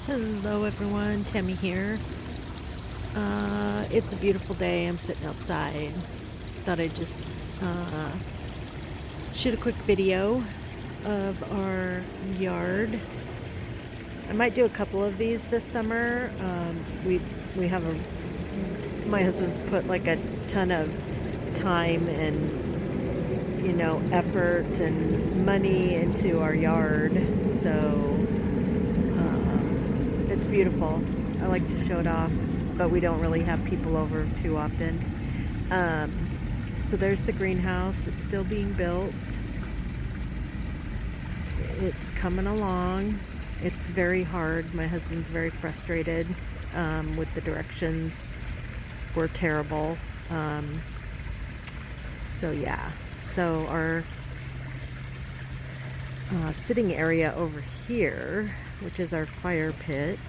Hello everyone, Tammy here. It's a beautiful day. I'm sitting outside. Thought I'd just uh, shoot a quick video of our yard. I might do a couple of these this summer. We have my husband's put like a ton of time and effort and money into our yard, so it's beautiful. I like to show it off, but we don't really have people over too often. Um, so there's the greenhouse. It's still being built. It's coming along. It's very hard. My husband's very frustrated with the directions. We're terrible. So yeah. So our sitting area over here, which is our fire pit.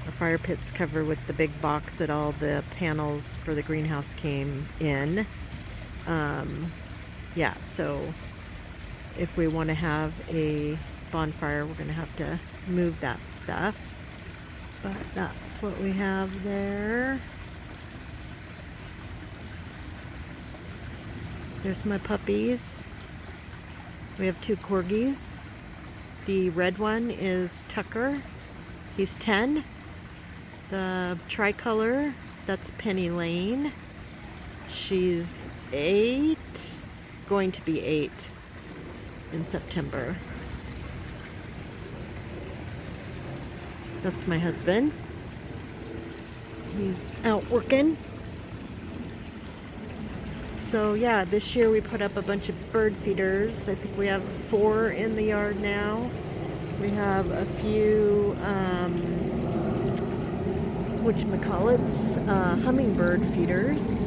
Our fire pit's covered with the big box that all the panels for the greenhouse came in. Yeah, so if we want to have a bonfire, we're going to have to move that stuff. But that's what we have there. There's my puppies. We have 2 corgis. The red one is Tucker. He's 10. The tricolor, that's Penny Lane. She's 8, going to be 8 in September. That's my husband. He's out working. So yeah, this year we put up a bunch of bird feeders. I think we have 4 in the yard now. We have a few whatchamacallits, hummingbird feeders,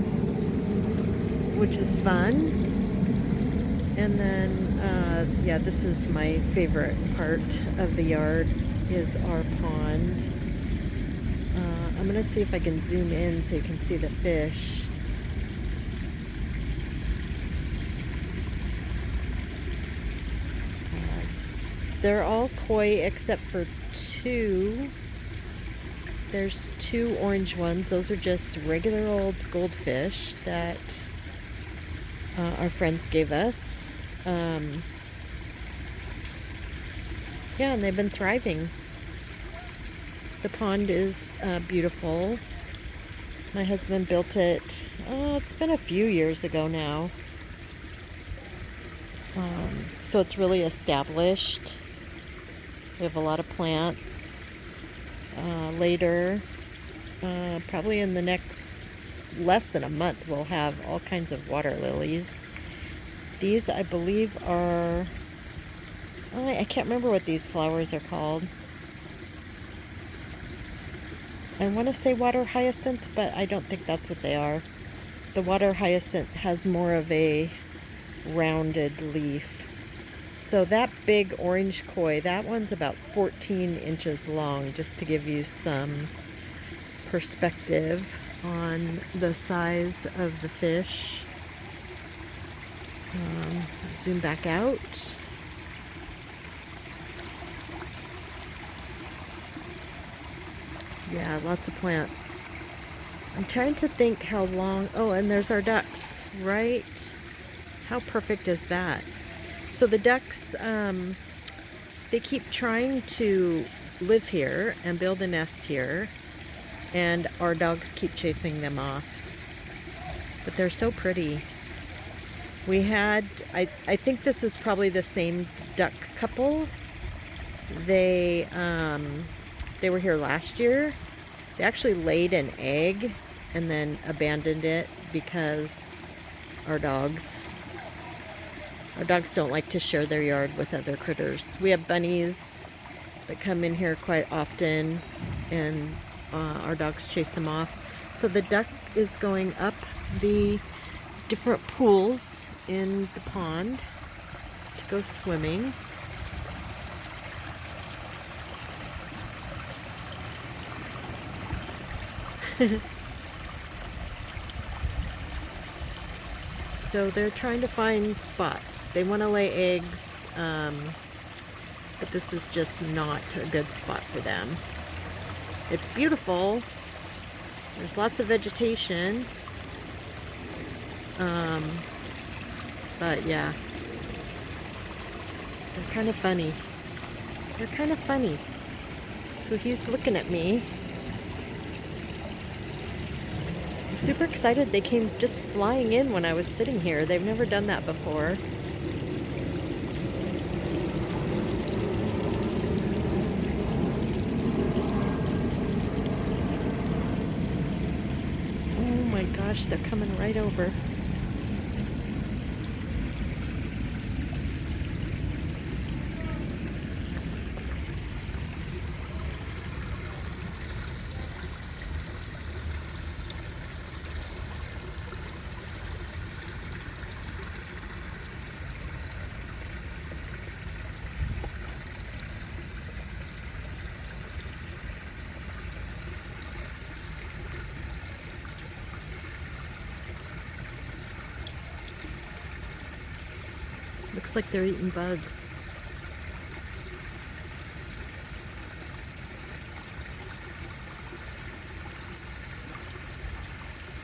which is fun. And then, yeah, this is my favorite part of the yard, is our pond. I'm gonna see if I can zoom in so you can see the fish. They're all koi except for 2. There's 2 orange ones. Those are just regular old goldfish that our friends gave us. Yeah, and they've been thriving. The pond is beautiful. My husband built it, it's been a few years ago now. So it's really established. We have a lot of plants. Later, probably in the next less than a month, we'll have all kinds of water lilies. These, I believe, are, I can't remember what these flowers are called. I want to say water hyacinth, but I don't think that's what they are. The water hyacinth has more of a rounded leaf. So that big orange koi, that one's about 14 inches long, just to give you some perspective on the size of the fish. Zoom back out. Yeah, lots of plants. I'm trying to think how long. Oh, and there's our ducks, right? How perfect is that? So the ducks, they keep trying to live here and build a nest here, and our dogs keep chasing them off. But they're so pretty. We had, I think this is probably the same duck couple. They were here last year. They actually laid an egg and then abandoned it because our dogs don't like to share their yard with other critters. We have bunnies that come in here quite often, and our dogs chase them off. So the duck is going up the different pools in the pond to go swimming. So they're trying to find spots. They want to lay eggs. but this is just not a good spot for them. It's beautiful. There's lots of vegetation. But yeah, they're kind of funny. They're kind of funny. So he's looking at me. I'm super excited. They came just flying in when I was sitting here. They've never done that before. Oh my gosh, they're coming right over. Looks like they're eating bugs.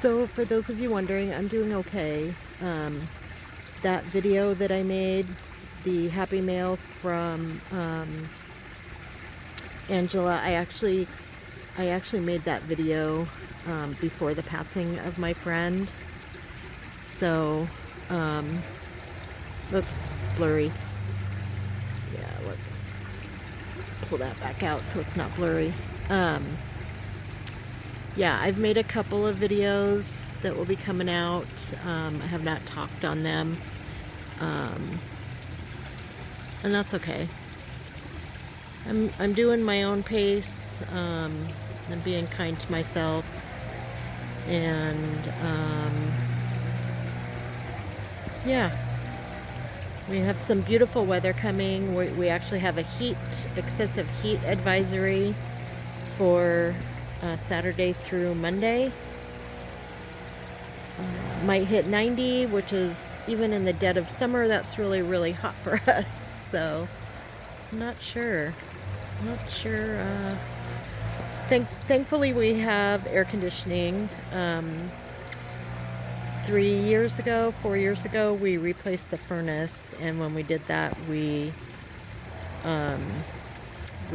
So for those of you wondering, I'm doing okay. That video that I made, the Happy Mail from Angela, I actually made that video before the passing of my friend. So, oops, blurry. Yeah, let's pull that back out so it's not blurry. Yeah, I've made a couple of videos that will be coming out. I have not talked on them. And that's okay. I'm doing my own pace. I'm being kind to myself. And yeah. We have some beautiful weather coming. We actually have a excessive heat advisory for Saturday through Monday. Might hit 90, which is, even in the dead of summer, that's really, really hot for us. So, I'm not sure. Thankfully, we have air conditioning. 4 years ago, we replaced the furnace, and when we did that, we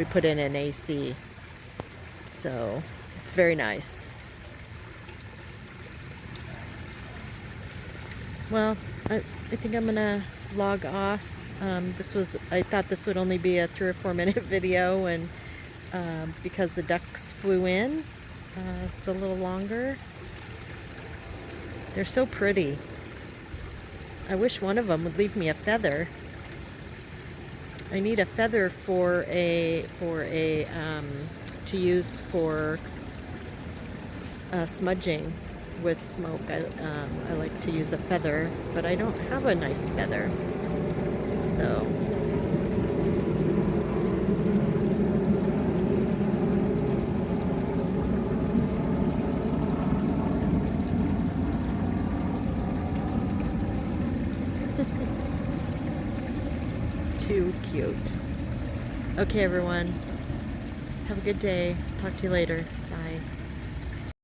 put in an AC. So it's very nice. Well, I think I'm gonna log off. I thought this would only be a 3 or 4 minute video, and because the ducks flew in, it's a little longer. They're so pretty. I wish one of them would leave me a feather. I need a feather to use for smudging with smoke. I like to use a feather, but I don't have a nice feather. So too cute. Okay, everyone. Have a good day. Talk to you later.